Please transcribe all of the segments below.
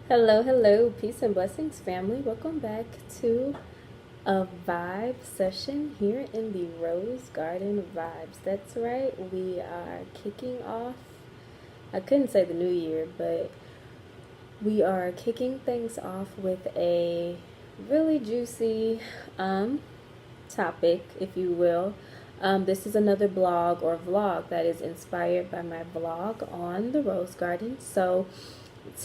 Hello, hello, peace and blessings, family. Welcome back to a vibe session here in the Rose Garden Vibes. That's right, we are kicking off. I couldn't say the new year, but we are kicking things off with a really juicy topic, if you will. This is another blog or vlog that is inspired by my vlog on the Rose Garden. So,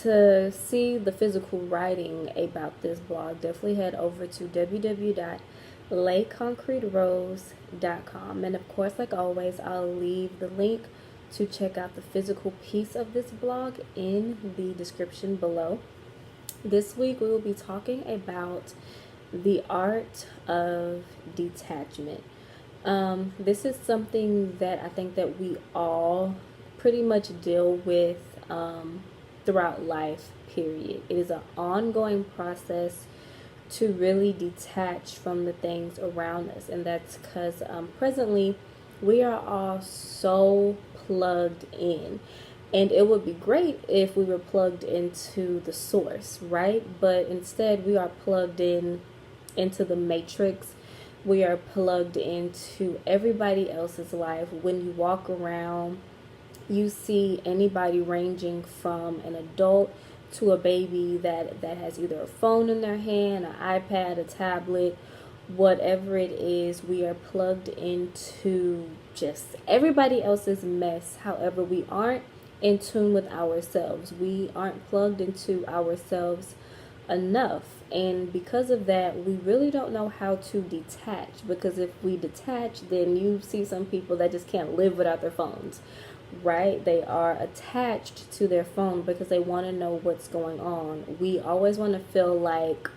to see the physical writing about this blog, definitely head over to www.layconcreterose.com. And of course, like always, I'll leave the link to check out the physical piece of this blog in the description below. This week, we will be talking about the art of detachment. This is something that I think that we all pretty much deal with throughout life, period. It is an ongoing process to really detach from the things around us, and that's because presently we are all so plugged in. And it would be great if we were plugged into the source, right? But instead, we are plugged into the matrix. We are plugged into everybody else's life. When you walk around, you see anybody ranging from an adult to a baby that has either a phone in their hand, an iPad, a tablet, whatever it is. We are plugged into just everybody else's mess. However, we aren't in tune with ourselves. We aren't plugged into ourselves enough. And because of that, we really don't know how to detach. Because if we detach, then you see some people that just can't live without their phones, right? They are attached to their phone because they want to know what's going on. We always want to feel like,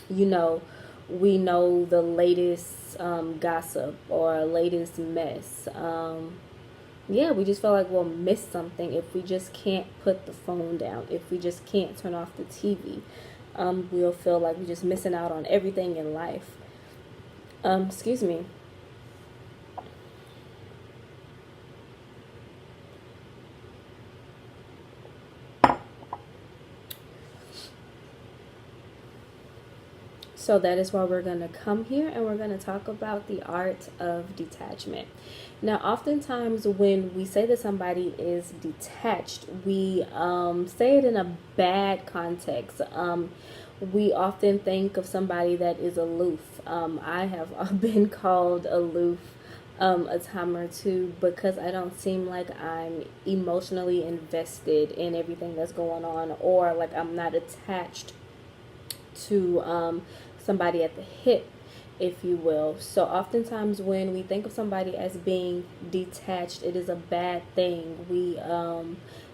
you know, we know the latest gossip or latest mess. Yeah, we just feel like we'll miss something if we just can't put the phone down, if we just can't turn off the TV. We'll feel like we're just missing out on everything in life. Excuse me. So that is why we're going to come here and we're going to talk about the art of detachment. Now, oftentimes when we say that somebody is detached, we say it in a bad context. We often think of somebody that is aloof. I have been called aloof a time or two because I don't seem like I'm emotionally invested in everything that's going on, or like I'm not attached to somebody at the hip, if you will. So oftentimes when we think of somebody as being detached, it is a bad thing. We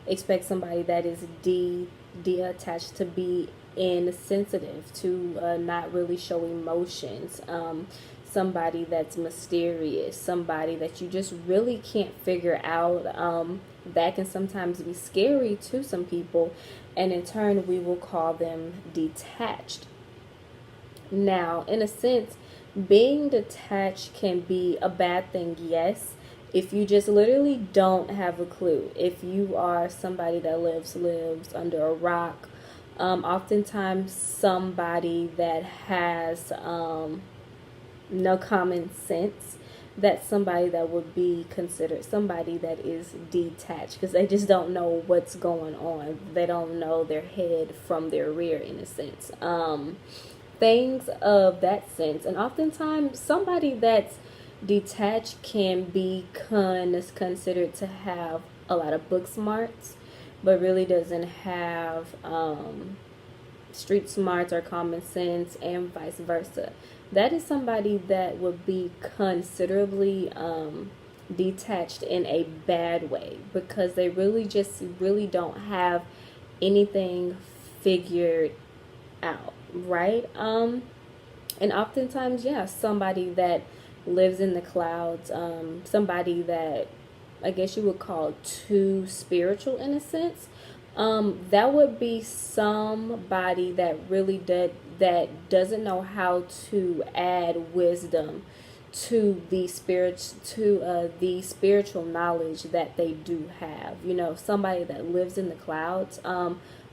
expect somebody that is detached to be insensitive, to not really show emotions. Somebody that's mysterious, somebody that you just really can't figure out. That can sometimes be scary to some people, and in turn, we will call them detached. Now, in a sense, being detached can be a bad thing, yes, if you just literally don't have a clue. If you are somebody that lives under a rock, oftentimes somebody that has no common sense, that's somebody that would be considered somebody that is detached because they just don't know what's going on. They don't know their head from their rear, in a sense. Things of that sense. And oftentimes, somebody that's detached can be considered to have a lot of book smarts, but really doesn't have street smarts or common sense, and vice versa. That is somebody that would be considerably detached in a bad way because they really don't have anything figured out, right? And oftentimes, yeah, somebody that lives in the clouds, somebody that I guess you would call too spiritual, in a sense. That would be somebody that really doesn't know how to add wisdom to the spiritual knowledge that they do have. You know, somebody that lives in the clouds.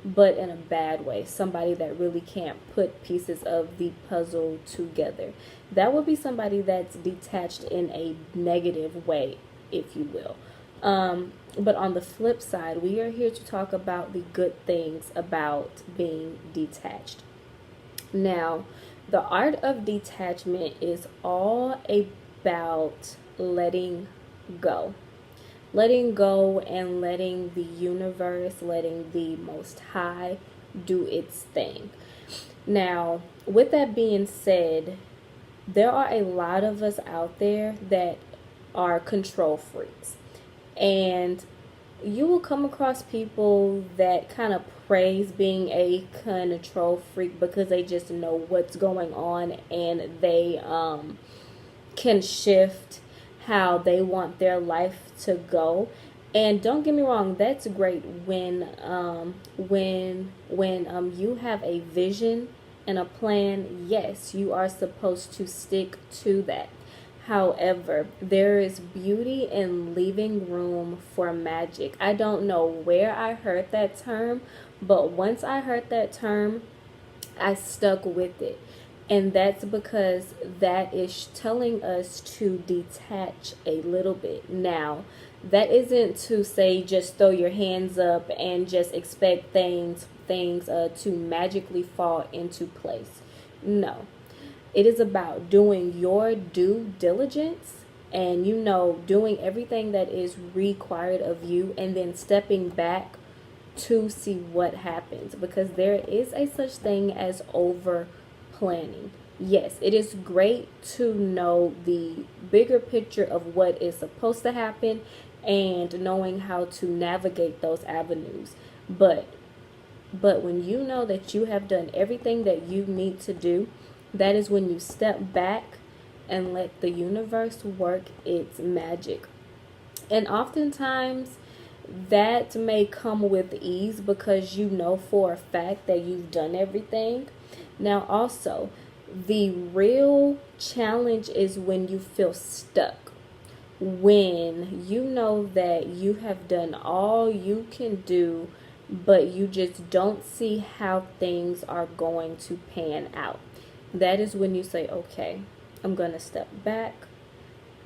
but in a bad way. Somebody that really can't put pieces of the puzzle together. That would be somebody that's detached in a negative way, if you will. But on the flip side, we are here to talk about the good things about being detached. Now, the art of detachment is all about letting go. Letting go and letting the universe, letting the Most High do its thing. Now, with that being said, there are a lot of us out there that are control freaks. And you will come across people that kind of praise being a control freak because they just know what's going on, and they can shift how they want their life to go. And don't get me wrong, that's great when you have a vision and a plan. Yes, you are supposed to stick to that. However, there is beauty in leaving room for magic. I don't know where I heard that term, but once I heard that term, I stuck with it. And that's because that is telling us to detach a little bit. Now, that isn't to say just throw your hands up and just expect things to magically fall into place. No. It is about doing your due diligence and, doing everything that is required of you, and then stepping back to see what happens, because there is a such thing as over planning. Yes, it is great to know the bigger picture of what is supposed to happen and knowing how to navigate those avenues. But when you know that you have done everything that you need to do, that is when you step back and let the universe work its magic. And oftentimes that may come with ease because you know for a fact that you've done everything. Now, also, the real challenge is when you feel stuck. When you know that you have done all you can do, but you just don't see how things are going to pan out. That is when you say, okay, I'm going to step back.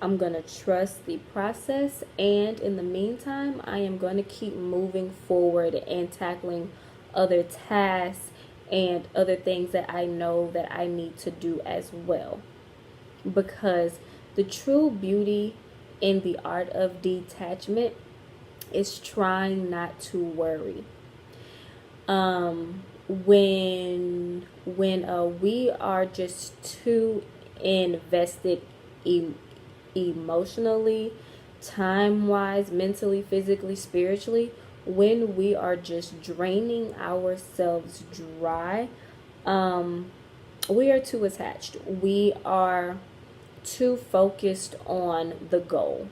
I'm going to trust the process. And in the meantime, I am going to keep moving forward and tackling other tasks and other things that I know that I need to do as well. Because the true beauty in the art of detachment is trying not to worry. When we are just too invested emotionally, time wise, mentally, physically, spiritually, when we are just draining ourselves dry, we are too attached. We are too focused on the goal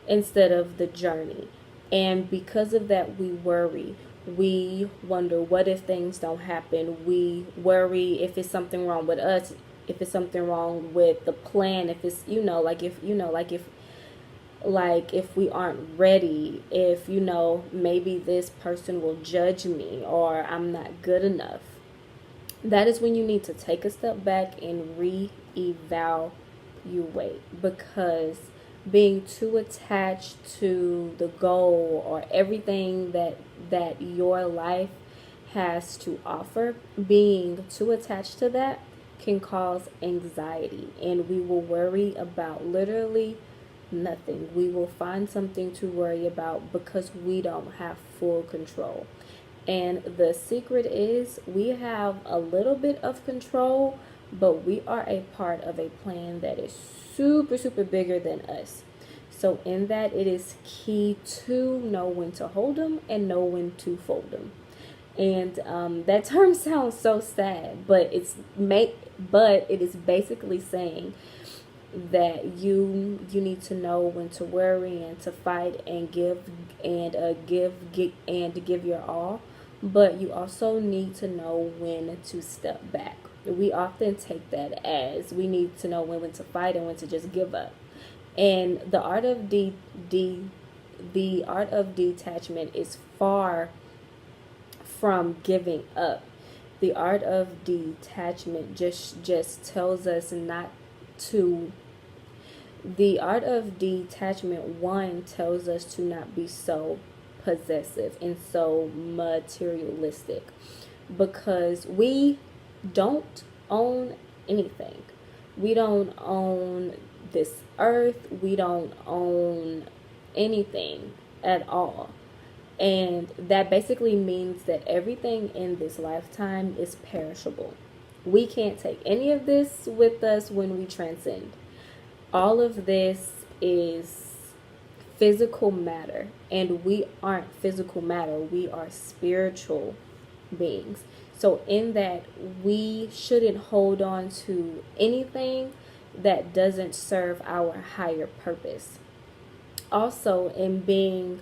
instead of the journey. And because of that, we worry. We wonder, what if things don't happen? We worry if it's something wrong with us, if it's something wrong with the plan, if it's, if we aren't ready, if, maybe this person will judge me or I'm not good enough. That is when you need to take a step back and reevaluate, because being too attached to the goal or everything that your life has to offer, being too attached to that can cause anxiety, and we will worry about literally nothing. We will find something to worry about because we don't have full control. And the secret is we have a little bit of control, but we are a part of a plan that is super, super bigger than us. So in that, it is key to know when to hold them and know when to fold them. And that term sounds so sad, but it is basically saying that you need to know when to worry and to fight and give your all, but you also need to know when to step back. We often take that as we need to know when to fight and when to just give up. And the art of the art of detachment is far from giving up. The art of detachment just tells us not to. The art of detachment, one, tells us to not be so possessive and so materialistic, because we don't own anything. We don't own this earth. We don't own anything at all. And that basically means that everything in this lifetime is perishable. We can't take any of this with us when we transcend. All of this is physical matter, and we aren't physical matter. We are spiritual beings. So in that, we shouldn't hold on to anything that doesn't serve our higher purpose. Also, in being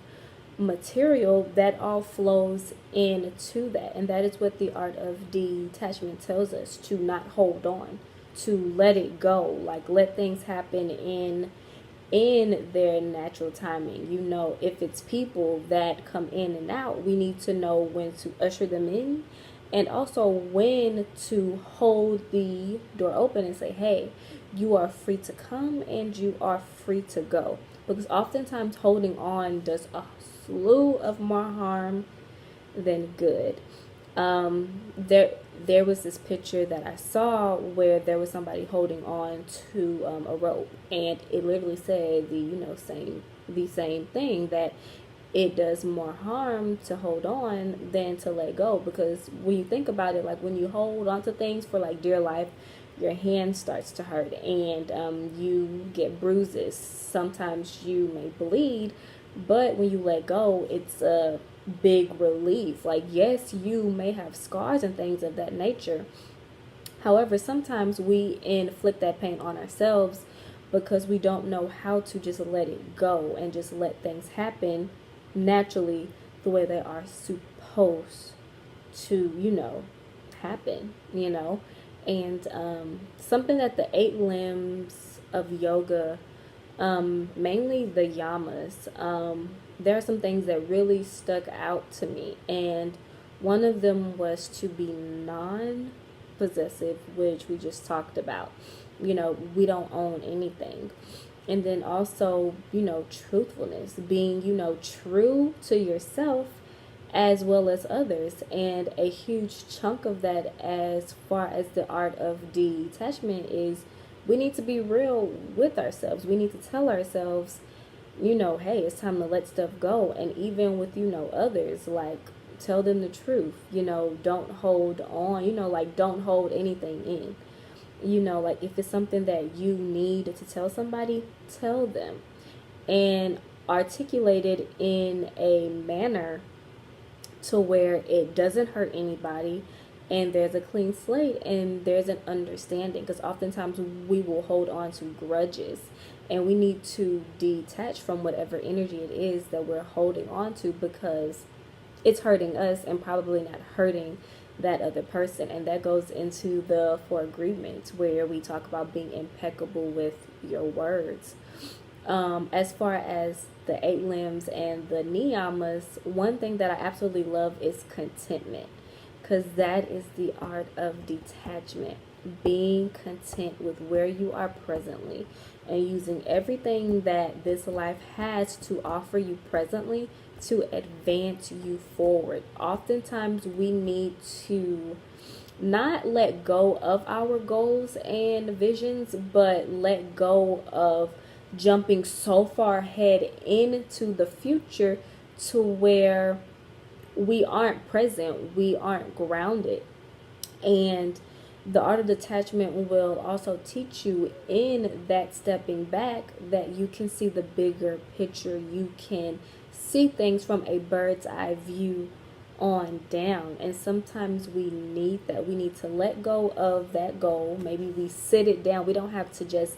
material, that all flows into that, and that is what the art of detachment tells us: to not hold on, to let it go, like let things happen in their natural timing. You know, if it's people that come in and out, we need to know when to usher them in, and also when to hold the door open and say, hey, you are free to come and you are free to go. Because oftentimes holding on does a slew of more harm than good. There was this picture that I saw where there was somebody holding on to a rope, and it literally said the same thing, that it does more harm to hold on than to let go. Because when you think about it, like when you hold on to things for like dear life, your hand starts to hurt, and you get bruises. Sometimes you may bleed, but when you let go, it's a big relief. Like, yes, you may have scars and things of that nature. However, sometimes we inflict that pain on ourselves because we don't know how to just let it go and just let things happen naturally the way they are supposed to, happen, And something that the 8 limbs of yoga, mainly the yamas, there are some things that really stuck out to me. And one of them was to be non-possessive, which we just talked about. We don't own anything. And then also, truthfulness, being, true to yourself as well as others. And a huge chunk of that, as far as the art of detachment, is we need to be real with ourselves. We need to tell ourselves, hey, it's time to let stuff go. And even with, others, like, tell them the truth. Don't hold on, like, don't hold anything in. Like, if it's something that you need to tell somebody, tell them. And articulate it in a manner to where it doesn't hurt anybody, and there's a clean slate, and there's an understanding. Because oftentimes we will hold on to grudges, and we need to detach from whatever energy it is that we're holding on to, because it's hurting us and probably not hurting that other person. And that goes into the 4 agreements, where we talk about being impeccable with your words. As far as the 8 limbs and the niyamas, one thing that I absolutely love is contentment, because that is the art of detachment. Being content with where you are presently, and using everything that this life has to offer you presently to advance you forward. Oftentimes we need to not let go of our goals and visions, but let go of jumping so far ahead into the future to where we aren't present, we aren't grounded. And the art of detachment will also teach you in that stepping back that you can see the bigger picture. You can see things from a bird's eye view on down. And sometimes we need that. We need to let go of that goal. Maybe we sit it down. We don't have to just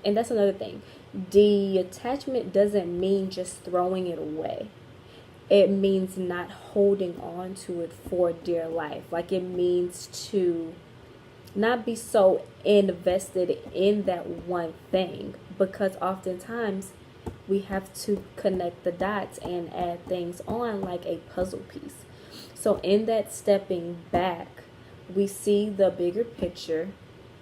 and that's another thing. Detachment doesn't mean just throwing it away. It means not holding on to it for dear life. Like, it means to not be so invested in that one thing, because oftentimes we have to connect the dots and add things on like a puzzle piece. So in that stepping back, we see the bigger picture,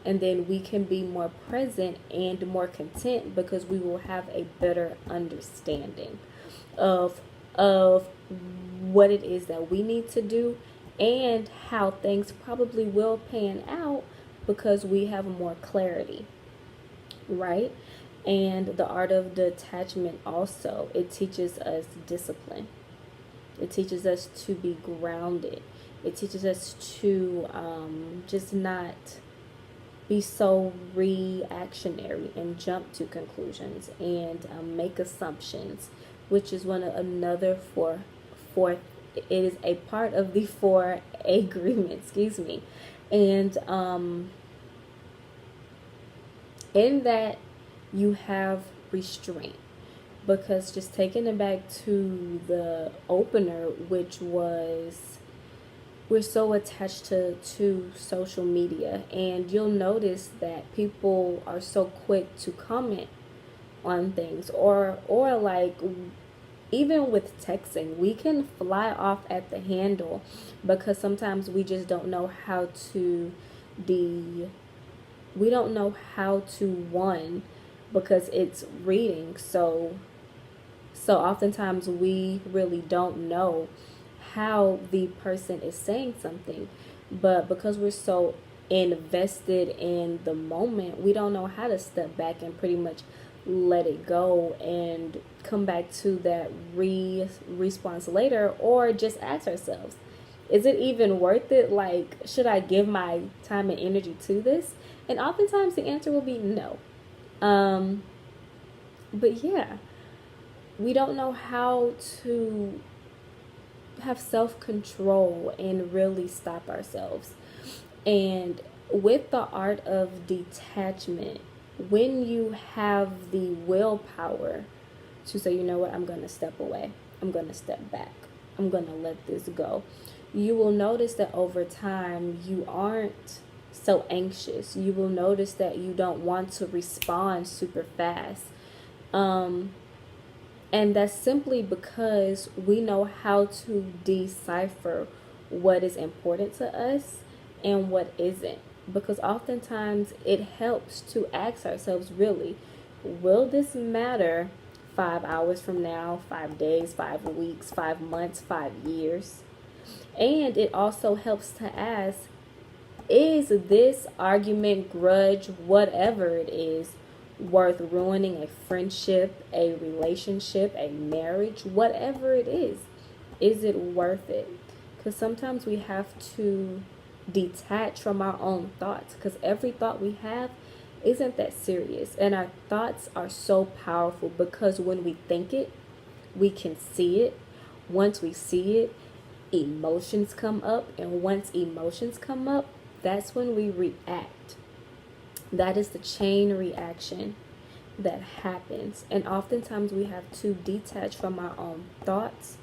and then we can be more present and more content because we will have a better understanding of of what it is that we need to do and how things probably will pan out because we have more clarity, right? And the art of detachment also, it teaches us discipline. It teaches us to be grounded. It teaches us to just not be so reactionary and jump to conclusions and make assumptions, which is another fourth. It is a part of the four agreements. Excuse me, and in that you have restraint, because just taking it back to the opener, which was we're so attached to social media, and you'll notice that people are so quick to comment on things, or like even with texting, we can fly off at the handle because sometimes we just don't know how to we don't know how to one, because it's reading so oftentimes we really don't know how the person is saying something, but because we're so invested in the moment, we don't know how to step back and pretty much let it go and come back to that response later, or just ask ourselves, is it even worth it? Like, should I give my time and energy to this? And oftentimes the answer will be no. But yeah, we don't know how to have self-control and really stop ourselves. And with the art of detachment, when you have the willpower to say, you know what, I'm going to step away, I'm going to step back, I'm going to let this go, you will notice that over time you aren't so anxious. You will notice that you don't want to respond super fast. And that's simply because we know how to decipher what is important to us and what isn't. Because oftentimes it helps to ask ourselves, really, will this matter 5 hours from now, 5 days, 5 weeks, 5 months, 5 years? And it also helps to ask, is this argument, grudge, whatever it is, worth ruining a friendship, a relationship, a marriage, whatever it is? Is it worth it? Because sometimes we have to detach from our own thoughts, because every thought we have isn't that serious, and our thoughts are so powerful because when we think it, we can see it. Once we see it, emotions come up, and once emotions come up, that's when we react. That is the chain reaction that happens. And oftentimes we have to detach from our own thoughts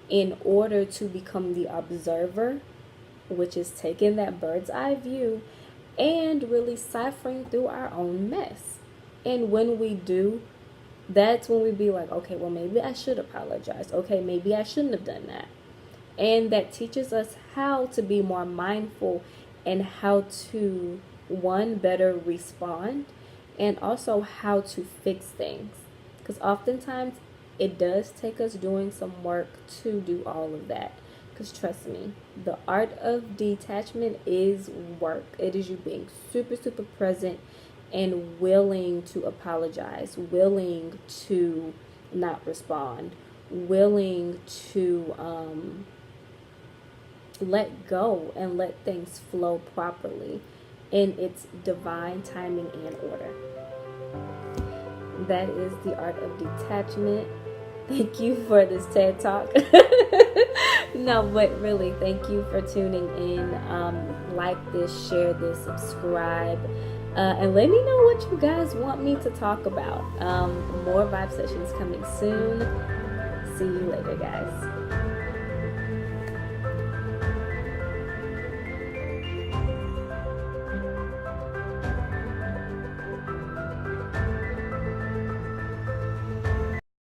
in order to become the observer, which is taking that bird's eye view and really ciphering through our own mess. And when we do, that's when we be like, okay, well, maybe I should apologize. Okay, maybe I shouldn't have done that. And that teaches us how to be more mindful and how to, one, better respond, and also how to fix things. Because oftentimes it does take us doing some work to do all of that. Because trust me, the art of detachment is work. It is you being super, super present and willing to apologize, willing to not respond, willing to let go and let things flow properly in its divine timing and order. That is the art of detachment. Thank you for this TED Talk. No, but really, thank you for tuning in. Like this, share this, subscribe, and let me know what you guys want me to talk about. More vibe sessions coming soon. See you later, guys.